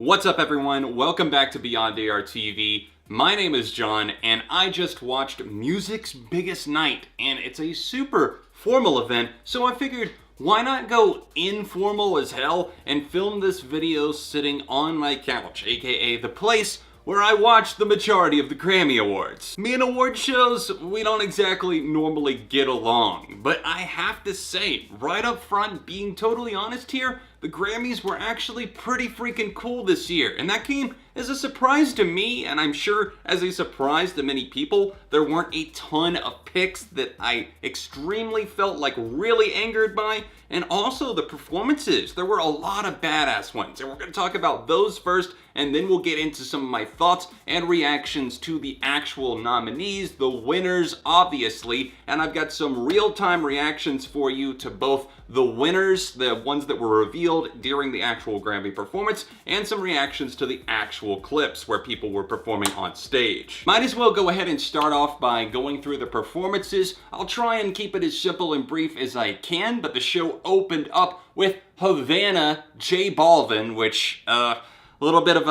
What's up everyone? Welcome back to Beyond AR TV. My name is John and I just watched music's biggest night and it's a super formal event, so I figured why not go informal as hell and film this video sitting on my couch, aka the place where I watch the majority of the Grammy Awards. Me and award shows, we don't exactly normally get along, but I have to say, right up front, being totally honest here, the Grammys were actually pretty freaking cool this year, and that came as a surprise to me, and I'm sure as a surprise to many people. There weren't a ton of picks that I extremely felt like really angered by, and also the performances. There were a lot of badass ones, and we're going to talk about those first, and then we'll get into some of my thoughts and reactions to the actual nominees, the winners, obviously, and I've got some real-time reactions for you to both the winners, the ones that were revealed during the actual Grammy performance, and some reactions to the actual clips where people were performing on stage. Might as well go ahead and start off by going through the performances. I'll try and keep it as simple and brief as I can, but the show opened up with Havana, J Balvin, which, a little bit of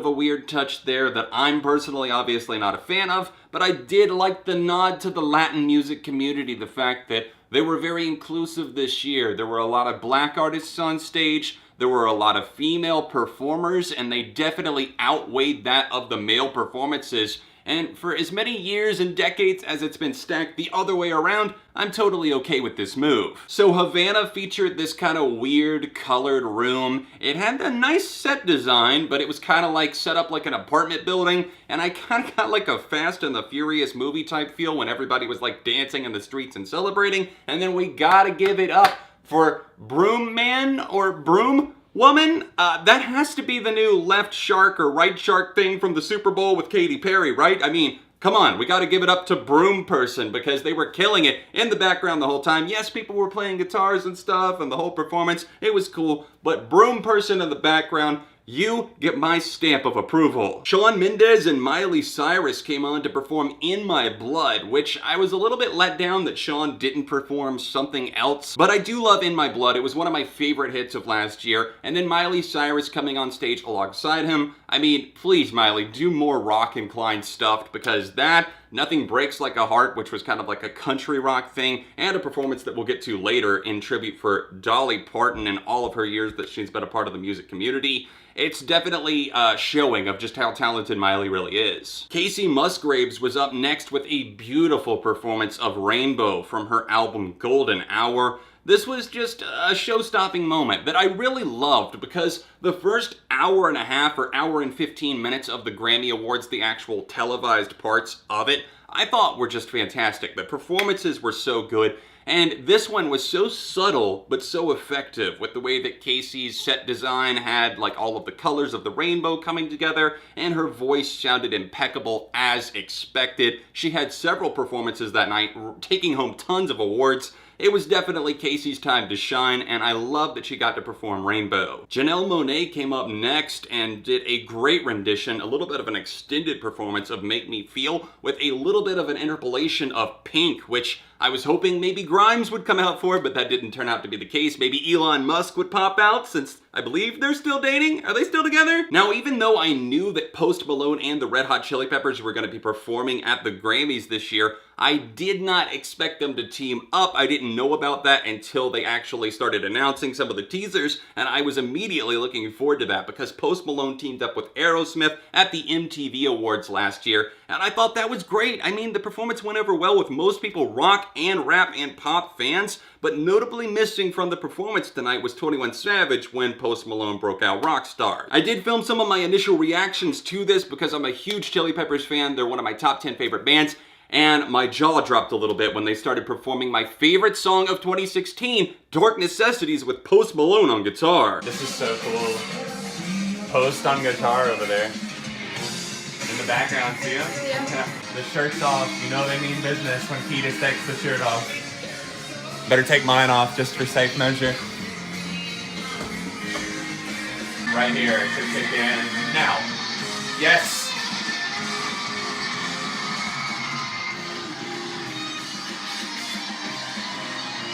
a weird touch there that I'm personally obviously not a fan of, but I did like the nod to the Latin music community, the fact that they were very inclusive this year. There were a lot of black artists on stage, there were a lot of female performers, and they definitely outweighed that of the male performances. And for as many years and decades as it's been stacked the other way around, I'm totally okay with this move. So Havana featured this kind of weird colored room. It had a nice set design, but it was kind of like set up like an apartment building, and I kind of got like a Fast and the Furious movie type feel when everybody was like dancing in the streets and celebrating. And then we gotta give it up for Broom Man or Broom Woman. That has to be the new left shark or right shark thing from the Super Bowl with Katy Perry, right? I mean, come on, we gotta give it up to Broom Person because they were killing it in the background the whole time. Yes, people were playing guitars and stuff and the whole performance, it was cool, but Broom Person in the background, you get my stamp of approval. SHAWN, MENDES, and CYRUS came on to perform In My Blood, which I was a little bit let down that SHAWN didn't perform something else, but I do love In My Blood. It was one of my favorite hits of last year, and then CYRUS coming on stage alongside him. I mean, please Miley, do more rock-inclined stuff, because that, Nothing Breaks Like a Heart, which was kind of like a country rock thing, and a performance that we'll get to later in tribute for Dolly Parton and all of her years that she's been a part of the music community. It's definitely showing of just how talented Miley really is. Kacey Musgraves was up next with a beautiful performance of Rainbow from her album Golden Hour. This was just a show-stopping moment that I really loved because the first hour and a half or hour and 15 minutes of the Grammy Awards, the actual televised parts of it, I thought were just fantastic. The performances were so good. And this one was so subtle, but so effective with the way that Kacey's set design had like all of the colors of the rainbow coming together, and her voice sounded impeccable as expected. She had several performances that night, taking home tons of awards. It was definitely Kacey's time to shine, and I love that she got to perform Rainbow. Janelle Monae came up next and did a great rendition, a little bit of an extended performance of Make Me Feel, with a little bit of an interpolation of Pink, which I was hoping maybe Grimes would come out for, but that didn't turn out to be the case. Maybe Elon Musk would pop out, since I believe they're still dating. Are they still together? Now, even though I knew that Post Malone and the Red Hot Chili Peppers were going to be performing at the Grammys this year, I did not expect them to team up. I didn't know about that until they actually started announcing some of the teasers, and I was immediately looking forward to that because Post Malone teamed up with Aerosmith at the MTV Awards last year, and I thought that was great. I mean, the performance went over well with most people rock and rap and pop fans, but notably missing from the performance tonight was 21 Savage when Post Malone broke out Rockstar. I did film some of my initial reactions to this because I'm a huge Chili Peppers fan. They're one of my top 10 favorite bands, and my jaw dropped a little bit when they started performing my favorite song of 2016, Dark Necessities, with Post Malone on guitar. This is so cool. Post on guitar over there. In the background, see him? Yeah. The shirt's off. You know they mean business when Ketis takes the shirt off. Better take mine off just for safe measure. Right here, it should kick in. Now. Yes!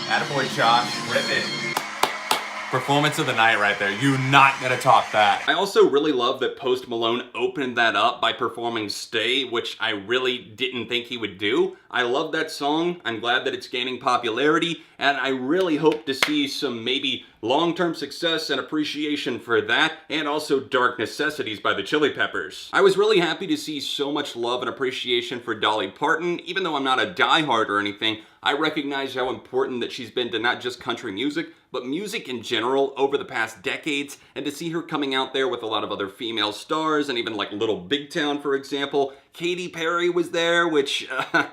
Attaboy, Josh. Rip it. Performance of the night right there. You're not gonna top that. I also really love that Post Malone opened that up by performing Stay, which I really didn't think he would do. I love that song. I'm glad that it's gaining popularity, and I really hope to see some maybe long-term success and appreciation for that, and also Dark Necessities by the Chili Peppers. I was really happy to see so much love and appreciation for Dolly Parton. Even though I'm not a diehard or anything, I recognize how important that she's been to not just country music, but music in general over the past decades, and to see her coming out there with a lot of other female stars, and even like Little Big Town, for example. Katy Perry was there, which, I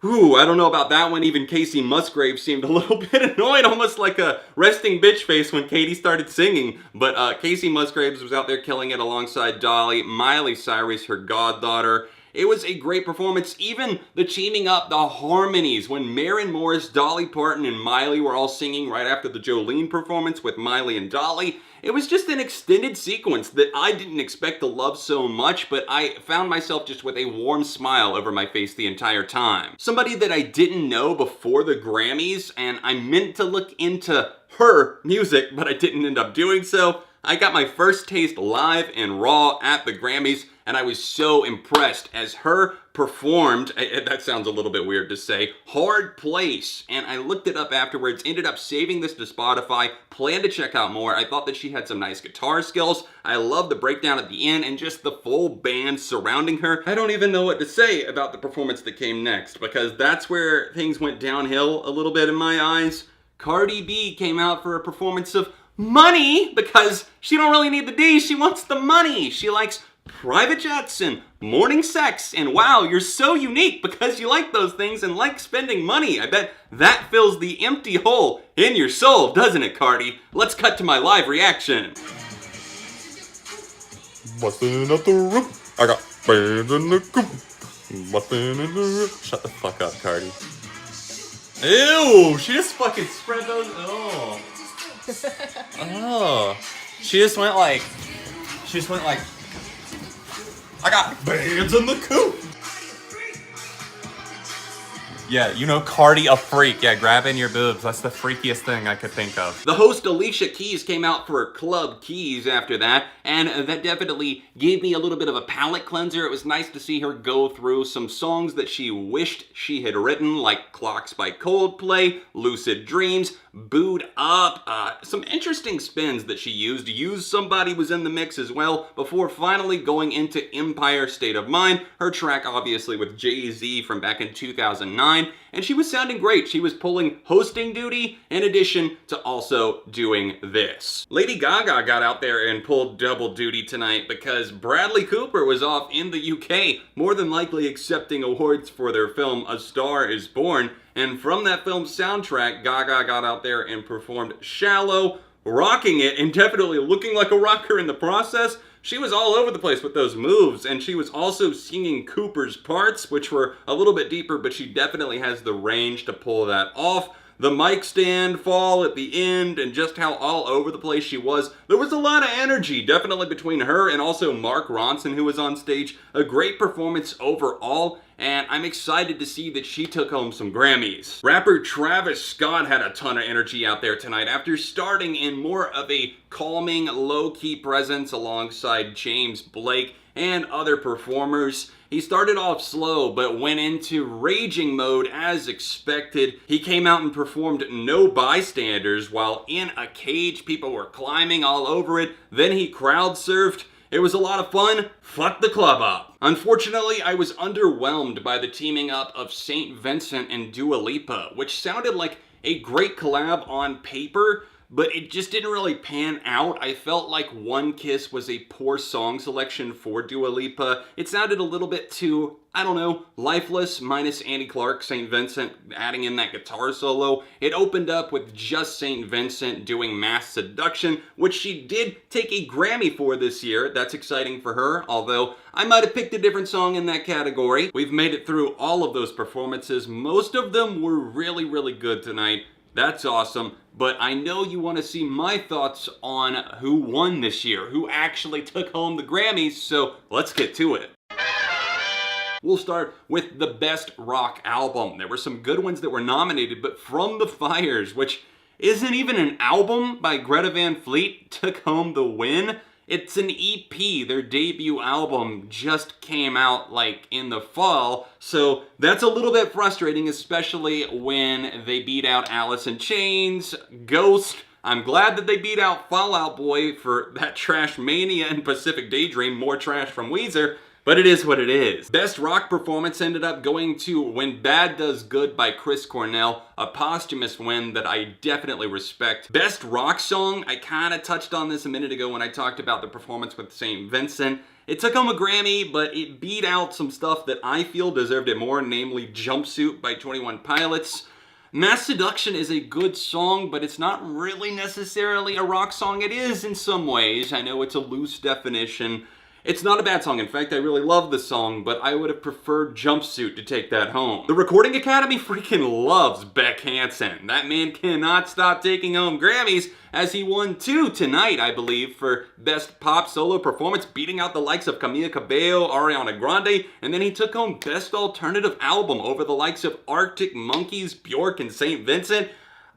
don't know about that one. Even Kacey Musgraves seemed a little bit annoyed, almost like a resting bitch face when Katy started singing. But Kacey Musgraves was out there killing it alongside Dolly, Miley Cyrus, her goddaughter. It was a great performance. Even the teaming up, the harmonies, when Maren Morris, Dolly Parton, and Miley were all singing right after the Jolene performance with Miley and Dolly. It was just an extended sequence that I didn't expect to love so much, but I found myself just with a warm smile over my face the entire time. Somebody that I didn't know before the Grammys, and I meant to look into her music, but I didn't end up doing so. I got my first taste live and raw at the Grammys, and I was so impressed as H.E.R performed, that sounds a little bit weird to say, Hard Place. And I looked it up afterwards, ended up saving this to Spotify, planned to check out more. I thought that she had some nice guitar skills. I love the breakdown at the end and just the full band surrounding her. I don't even know what to say about the performance that came next, because that's where things went downhill a little bit in my eyes. Cardi B came out for a performance of Money, because she don't really need the D, she wants the money. She likes private jets and morning sex, and wow, you're so unique because you like those things and like spending money. I bet that fills the empty hole in your soul, doesn't it, Cardi? Let's cut to my live reaction. Bustin' up the roof, I got bands in the coop. Bustin' in the roof. Shut the fuck up, Cardi. Ew, she just fucking spread those. Oh. Oh. She just went like, I got bands in the coop. Yeah, you know, Cardi a freak. Yeah, grabbing your boobs. That's the freakiest thing I could think of. The host Alicia Keys came out for Club Keys after that, and that definitely gave me a little bit of a palate cleanser. It was nice to see her go through some songs that she wished she had written, like Clocks by Coldplay, Lucid Dreams, Booed Up, some interesting spins that she used. Use Somebody was in the mix as well, before finally going into Empire State of Mind, her track obviously with Jay-Z from back in 2009. And she was sounding great. She was pulling hosting duty in addition to also doing this. Lady Gaga got out there and pulled double duty tonight because Bradley Cooper was off in the UK, more than likely accepting awards for their film A Star Is Born. And from that film's soundtrack, Gaga got out there and performed Shallow, rocking it and definitely looking like a rocker in the process. She was all over the place with those moves, and she was also singing Cooper's parts, which were a little bit deeper, but she definitely has the range to pull that off. The mic stand fall at the end, and just how all over the place she was. There was a lot of energy, definitely between her and also Mark Ronson, who was on stage. A great performance overall, and I'm excited to see that she took home some Grammys. Rapper Travis Scott had a ton of energy out there tonight after starting in more of a calming, low-key presence alongside James Blake and other performers. He started off slow, but went into raging mode as expected. He came out and performed No Bystanders while in a cage. People were climbing all over it. Then he crowd surfed. It was a lot of fun. Fuck the club up. Unfortunately, I was underwhelmed by the teaming up of St. Vincent and Dua Lipa, which sounded like a great collab on paper, but it just didn't really pan out. I felt like One Kiss was a poor song selection for Dua Lipa. It sounded a little bit too, I don't know, lifeless, minus Annie Clark, St. Vincent adding in that guitar solo. It opened up with just St. Vincent doing Mass Seduction, which she did take a Grammy for this year. That's exciting for her, although I might have picked a different song in that category. We've made it through all of those performances. Most of them were really, really good tonight. That's awesome, but I know you want to see my thoughts on who won this year, who actually took home the Grammys, so let's get to it. We'll start with the Best Rock Album. There were some good ones that were nominated, but From the Fires, which isn't even an album by Greta Van Fleet took home the win. It's an EP. Their debut album just came out like in the fall, so that's a little bit frustrating, especially when they beat out Alice in Chains, Ghost. I'm glad that they beat out Fall Out Boy for that Trash Mania and Pacific Daydream, more trash from Weezer. But it is what it is. Best rock performance ended up going to When Bad Does Good by Chris Cornell, a posthumous win that I definitely respect. Best rock song, I kind of touched on this a minute ago when I talked about the performance with St. Vincent. It took home a Grammy, but it beat out some stuff that I feel deserved it more, namely Jumpsuit by 21 Pilots. Mass Seduction is a good song, but it's not really necessarily a rock song. It is in some ways. I know it's a loose definition. It's not a bad song. In fact, I really love the song, but I would have preferred Jumpsuit to take that home. The Recording Academy freaking loves Beck Hansen. That man cannot stop taking home Grammys, as he won 2 tonight, I believe, for Best Pop Solo Performance, beating out the likes of Camila Cabello, Ariana Grande, and then he took home Best Alternative Album over the likes of Arctic Monkeys, Bjork, and St. Vincent.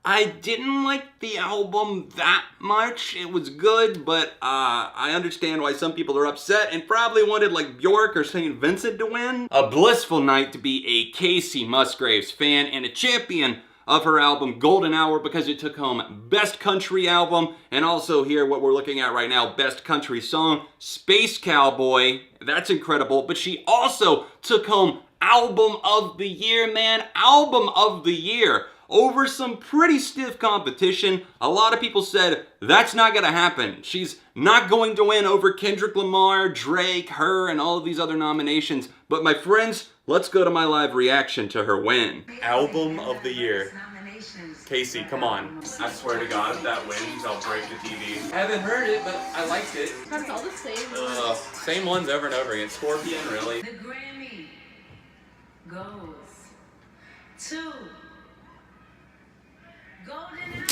I didn't like the album that much. It was good, but I understand why some people are upset and probably wanted like Bjork or St. Vincent to win. A blissful night to be a Kacey Musgraves fan and a champion of her album Golden Hour, because it took home Best Country Album, and also here what we're looking at right now, Best Country Song, Space Cowboy. That's incredible. But she also took home Album of the Year, man. Album of the Year. Over some pretty stiff competition. A lot of people said that's not gonna happen. She's not going to win over Kendrick Lamar, Drake, H.E.R, and all of these other nominations. But my friends, let's go to my live reaction to her win. Album of the Year. Kacey, come on. I swear to God, if that wins, I'll break the TV. I haven't heard it, but I liked it. That's all the same ones. Same ones over and over again. Scorpion, really. The Grammy goes to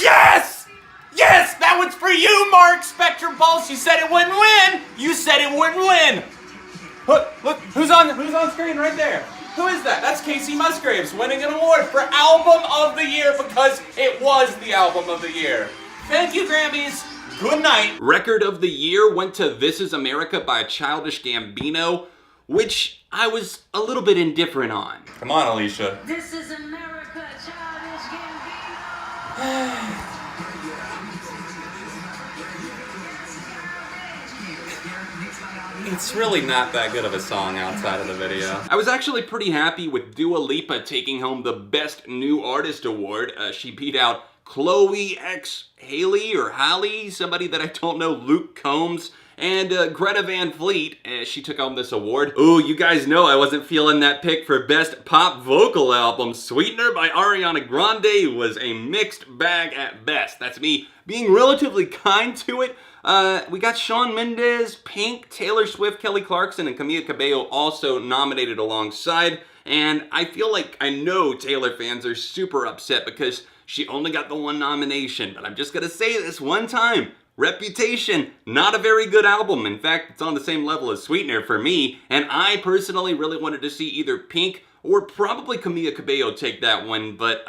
Yes! Yes! That one's for you, Mark Spectrum Pulse! You said it wouldn't win! You said it wouldn't win! Look, who's on screen right there? Who is that? That's Kacey Musgraves winning an award for Album of the Year because it was the Album of the Year. Thank you, Grammys. Good night. Record of the Year went to This Is America by Childish Gambino, which I was a little bit indifferent on. Come on, Alicia. This is America, Childish Gambino. It's really not that good of a song outside of the video. I was actually pretty happy with Dua Lipa taking home the Best New Artist Award. She beat out Chloe X Haley or Halle, somebody that I don't know, Luke Combs, and Greta Van Fleet. She took home this award. Ooh, you guys know I wasn't feeling that pick for Best Pop Vocal Album. Sweetener by Ariana Grande was a mixed bag at best. That's me being relatively kind to it. We got Shawn Mendes, Pink, Taylor Swift, Kelly Clarkson, and Camila Cabello also nominated alongside. And I feel like I know Taylor fans are super upset because she only got the one nomination. But I'm just gonna say this one time. Reputation, not a very good album. In fact, it's on the same level as Sweetener for me. And I personally really wanted to see either Pink or probably Camila Cabello take that one. But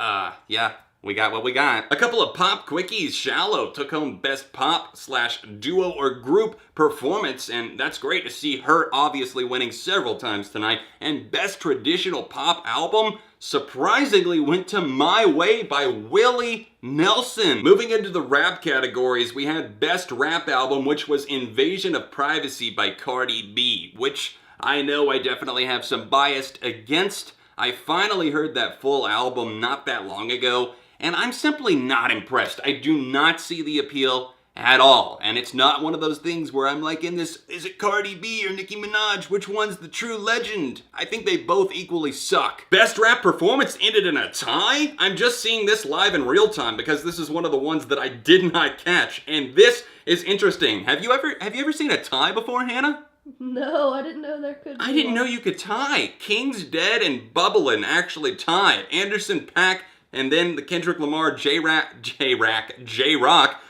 yeah. We got what we got. A couple of pop quickies. Shallow took home Best Pop/Duo or Group Performance, and that's great to see her obviously winning several times tonight. And Best Traditional Pop Album surprisingly went to My Way by Willie Nelson. Moving into the rap categories, we had Best Rap Album, which was Invasion of Privacy by Cardi B, which I know I definitely have some bias against. I finally heard that full album not that long ago, and I'm simply not impressed. I do not see the appeal at all. And it's not one of those things where I'm like in this, is it Cardi B or Nicki Minaj? Which one's the true legend? I think they both equally suck. Best Rap Performance ended in a tie? I'm just seeing this live in real time because this is one of the ones that I did not catch. And this is interesting. Have you ever seen a tie before, Hannah? No, I didn't know there could be I didn't one. know you could tie. King's Dead and Bubblin' actually tied. Anderson .Paak and then the Kendrick Lamar, J-Rock,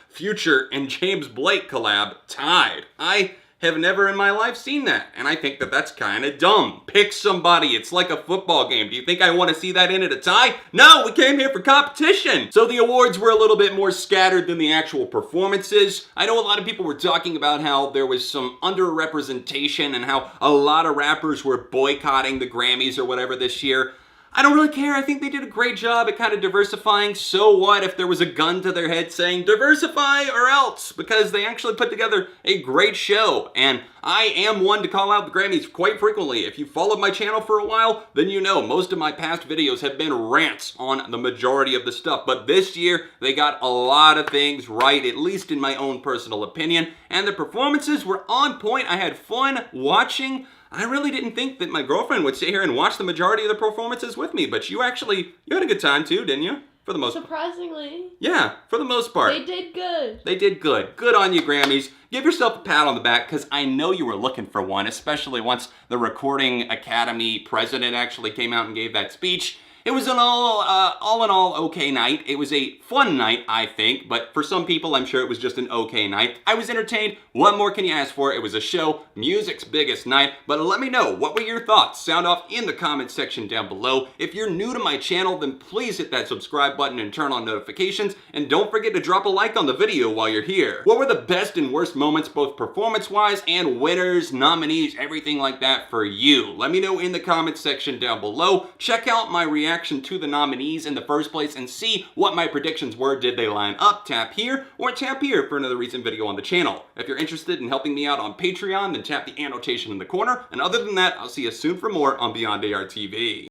Future, and James Blake collab tied. I have never in my life seen that, and I think that that's kind of dumb. Pick somebody. It's like a football game. Do you think I want to see that in at a tie? No, we came here for competition. So the awards were a little bit more scattered than the actual performances. I know a lot of people were talking about how there was some underrepresentation and how a lot of rappers were boycotting the Grammys or whatever this year. I don't really care. I think they did a great job at kind of diversifying. So what if there was a gun to their head saying diversify or else? Because they actually put together a great show. And I am one to call out the Grammys quite frequently. If you followed my channel for a while, then you know most of my past videos have been rants on the majority of the stuff. But this year, they got a lot of things right, at least in my own personal opinion. And the performances were on point. I had fun watching. I really didn't think that my girlfriend would sit here and watch the majority of the performances with me, but you had a good time too, didn't you? For the most part. Surprisingly. Yeah, for the most part. They did good. They did good. Good on you, Grammys. Give yourself a pat on the back, because I know you were looking for one, especially once the Recording Academy president actually came out and gave that speech. It was an all in all okay night. It was a fun night, I think, but for some people, I'm sure it was just an okay night. I was entertained. What more can you ask for? It was a show, music's biggest night, but let me know, what were your thoughts? Sound off in the comment section down below. If you're new to my channel, then please hit that subscribe button and turn on notifications, and don't forget to drop a like on the video while you're here. What were the best and worst moments, both performance-wise and winners, nominees, everything like that for you? Let me know in the comment section down below. Check out my reaction to the nominees in the first place and see what my predictions were. Did they line up? Tap here or tap here for another recent video on the channel. If you're interested in helping me out on Patreon, then tap the annotation in the corner. And other than that, I'll see you soon for more on Beyond AR TV.